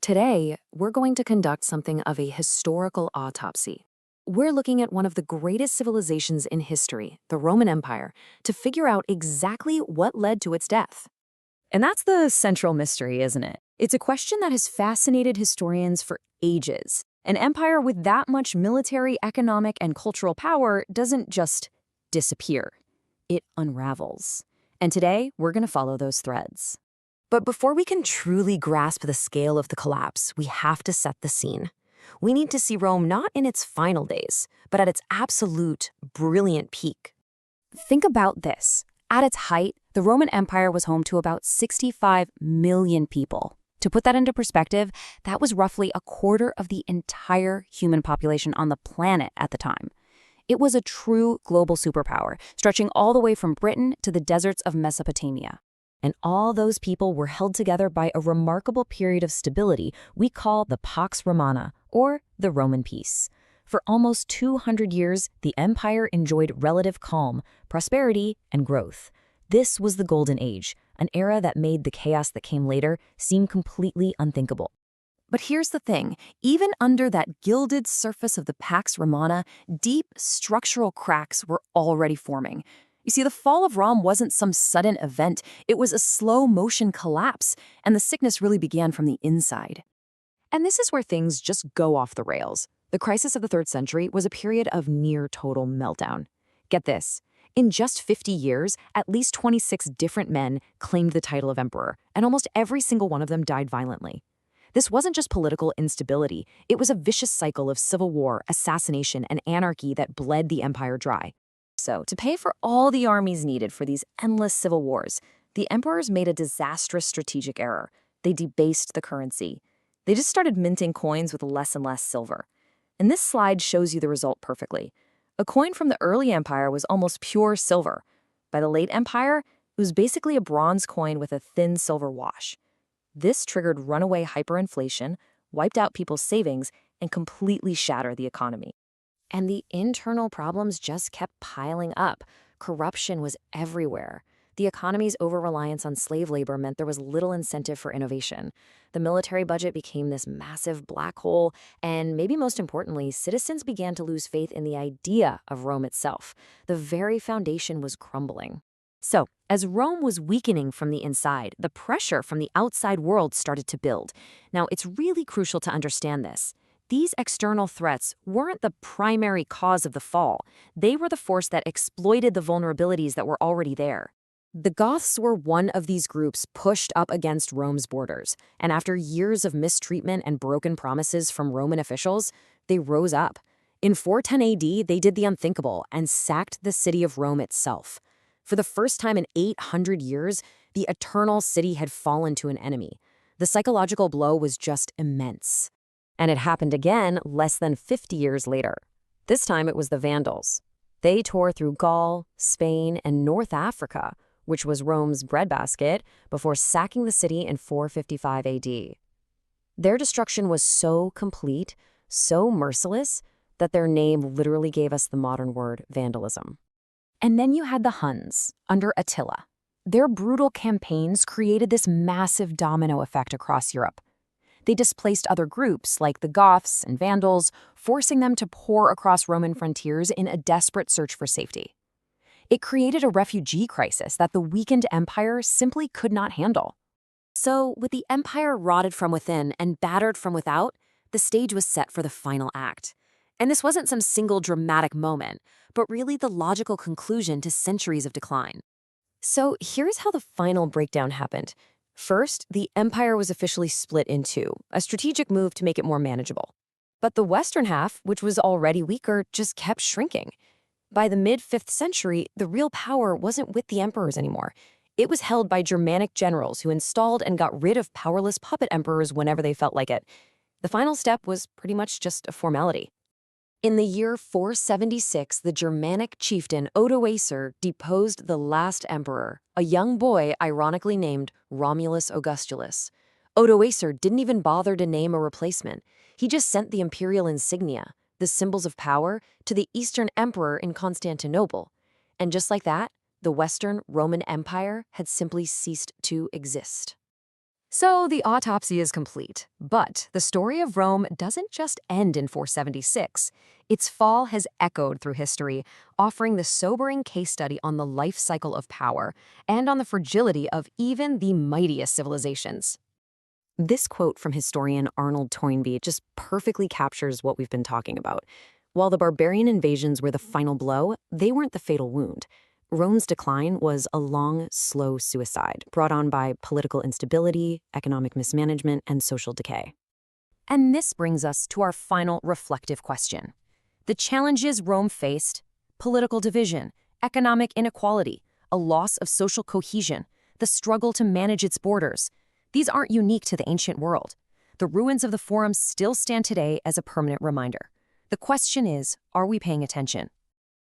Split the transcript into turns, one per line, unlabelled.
Today, we're going to conduct something of a historical autopsy. We're looking at one of the greatest civilizations in history, the Roman Empire, to figure out exactly what led to its death.
And that's the central mystery, isn't it? It's a question that has fascinated historians for ages. An empire with that much military, economic, and cultural power doesn't just disappear. It unravels. And today, we're going to follow those threads.
But before we can truly grasp the scale of the collapse, we have to set the scene. We need to see Rome not in its final days, but at its absolute, brilliant peak.
Think about this. At its height, the Roman Empire was home to about 65 million people. To put that into perspective, that was roughly a quarter of the entire human population on the planet at the time. It was a true global superpower, stretching all the way from Britain to the deserts of Mesopotamia. And all those people were held together by a remarkable period of stability we call the Pax Romana, or the Roman peace. For almost 200 years, the empire enjoyed relative calm, prosperity, and growth. This was the Golden Age, an era that made the chaos that came later seem completely unthinkable.
But here's the thing, even under that gilded surface of the Pax Romana, deep structural cracks were already forming. You see, the fall of Rome wasn't some sudden event, it was a slow-motion collapse, and the sickness really began from the inside. And this is where things just go off the rails. The crisis of the 3rd century was a period of near-total meltdown. Get this, in just 50 years, at least 26 different men claimed the title of emperor, and almost every single one of them died violently. This wasn't just political instability, it was a vicious cycle of civil war, assassination, and anarchy that bled the empire dry. So, to pay for all the armies needed for these endless civil wars, the emperors made a disastrous strategic error. They debased the currency. They just started minting coins with less and less silver. And this slide shows you the result perfectly. A coin from the early empire was almost pure silver. By the late empire, it was basically a bronze coin with a thin silver wash. This triggered runaway hyperinflation, wiped out people's savings, and completely shattered the economy. And the internal problems just kept piling up. Corruption was everywhere. The economy's over-reliance on slave labor meant there was little incentive for innovation. The military budget became this massive black hole, and maybe most importantly, citizens began to lose faith in the idea of Rome itself. The very foundation was crumbling. So, as Rome was weakening from the inside, the pressure from the outside world started to build. Now, it's really crucial to understand this. These external threats weren't the primary cause of the fall. They were the force that exploited the vulnerabilities that were already there. The Goths were one of these groups pushed up against Rome's borders, and after years of mistreatment and broken promises from Roman officials, they rose up. In 410 AD, they did the unthinkable and sacked the city of Rome itself. For the first time in 800 years, the eternal city had fallen to an enemy. The psychological blow was just immense. And it happened again less than 50 years later. This time it was the Vandals. They tore through Gaul, Spain, and North Africa, which was Rome's breadbasket, before sacking the city in 455 AD. Their destruction was so complete, so merciless, that their name literally gave us the modern word vandalism. And then you had the Huns, under Attila. Their brutal campaigns created this massive domino effect across Europe. They displaced other groups, like the Goths and Vandals, forcing them to pour across Roman frontiers in a desperate search for safety. It created a refugee crisis that the weakened empire simply could not handle. So, with the empire rotted from within and battered from without, the stage was set for the final act. And this wasn't some single dramatic moment, but really the logical conclusion to centuries of decline. So, here's how the final breakdown happened. First, the empire was officially split in two, a strategic move to make it more manageable. But the western half, which was already weaker, just kept shrinking. By the mid-5th century, the real power wasn't with the emperors anymore. It was held by Germanic generals who installed and got rid of powerless puppet emperors whenever they felt like it. The final step was pretty much just a formality. In the year 476, the Germanic chieftain Odoacer deposed the last emperor, a young boy ironically named Romulus Augustulus. Odoacer didn't even bother to name a replacement. He just sent the imperial insignia, the symbols of power, to the Eastern emperor in Constantinople. And just like that, the Western Roman Empire had simply ceased to exist. So the autopsy is complete, but the story of Rome doesn't just end in 476. Its fall has echoed through history, offering the sobering case study on the life cycle of power and on the fragility of even the mightiest civilizations.
This quote from historian Arnold Toynbee just perfectly captures what we've been talking about. While the barbarian invasions were the final blow, they weren't the fatal wound. Rome's decline was a long, slow suicide brought on by political instability, economic mismanagement, and social decay.
And this brings us to our final reflective question. The challenges Rome faced: political division, economic inequality, a loss of social cohesion, the struggle to manage its borders. These aren't unique to the ancient world. The ruins of the Forum still stand today as a permanent reminder. The question is, are we paying attention?